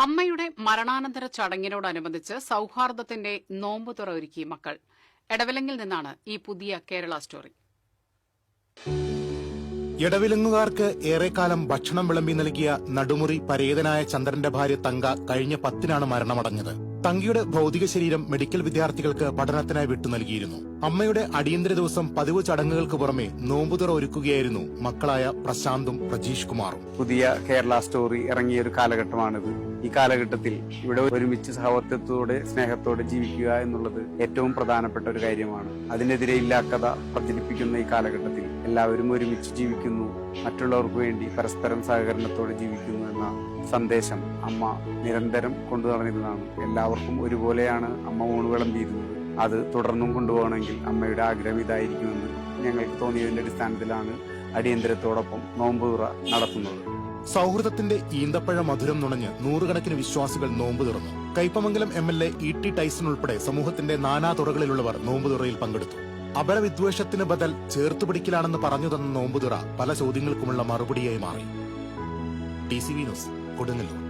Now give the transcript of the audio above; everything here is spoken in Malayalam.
അമ്മയുടെ മരണാനന്തര ചടങ്ങിനോടനുബന്ധിച്ച് സൌഹാർദ്ദത്തിന്റെ നോമ്പുതുറ ഒരുക്കി മക്കൾ. എടവിലങ്ങിൽ നിന്നാണ് ഈ പുതിയ കേരള സ്റ്റോറി. എടവിലങ്ങുകാർക്ക് ഏറെക്കാലം ഭക്ഷണം വിളമ്പി നൽകിയ നടുമുറി പരേതനായ ചന്ദ്രന്റെ ഭാര്യ തങ്ക കഴിഞ്ഞ 10-നാണ് മരണമടഞ്ഞത്. തങ്കയുടെ ഭൌതിക ശരീരം മെഡിക്കൽ വിദ്യാർത്ഥികൾക്ക് പഠനത്തിനായി വിട്ടു നൽകിയിരുന്നു. അമ്മയുടെ അടിയന്തര ദിവസം പതിവ് ചടങ്ങുകൾക്ക് പുറമെ നോമ്പുതുറ ഒരുക്കുകയായിരുന്നു മക്കളായ പ്രശാന്തും പ്രജീഷ് കുമാറും. പുതിയ കേരള സ്റ്റോറി ഇറങ്ങിയ ഒരു കാലഘട്ടമാണിത്. ഈ കാലഘട്ടത്തിൽ ഇവിടെ ഒരുമിച്ച് സഹവർത്തിത്വത്തോടെ സ്നേഹത്തോടെ ജീവിക്കുക എന്നുള്ളത് ഏറ്റവും പ്രധാനപ്പെട്ട ഒരു കാര്യമാണ്. അതിനെതിരെ ഇല്ലാക്കഥ പ്രചരിപ്പിക്കുന്ന ഈ കാലഘട്ടത്തിൽ എല്ലാവരും ഒരുമിച്ച് ജീവിക്കുന്നു, മറ്റുള്ളവർക്ക് വേണ്ടി പരസ്പരം സഹകരണത്തോടെ ജീവിക്കുന്നു എന്ന സന്ദേശം അമ്മ നിരന്തരം കൊണ്ടു നടന്നിരുന്നതാണ്. എല്ലാവർക്കും ഒരുപോലെയാണ് അമ്മ ഊണ് വിളമ്പിയിരുന്നത്. അത് തുടർന്നും കൊണ്ടുപോകണമെങ്കിൽ അമ്മയുടെ ആഗ്രഹം ഇതായിരിക്കുമെന്ന് ഞങ്ങൾക്ക് തോന്നിയതിന്റെ അടിസ്ഥാനത്തിലാണ് അടിയന്തരത്തോടൊപ്പം നോമ്പുതുറ നടത്തുന്നത്. സൗഹൃദത്തിന്റെ ഈന്തപ്പഴ മധുരം നുണഞ്ഞ് നൂറുകണക്കിന് വിശ്വാസികൾ നോമ്പ് തുറന്നു. Kaipamangalam MLA E.T. ടൈസൺ ഉൾപ്പെടെ സമൂഹത്തിന്റെ നാനാതുറകളിലുള്ളവർ നോമ്പുതുറയിൽ പങ്കെടുത്തു. അപരവിദ്വേഷത്തിന് ബദൽ ചേർത്തുപിടിക്കലാണെന്ന് പറഞ്ഞു തന്ന നോമ്പുതുറ പല ചോദ്യങ്ങൾക്കുമുള്ള മറുപടിയായി മാറി. TCV news, Kodungallur.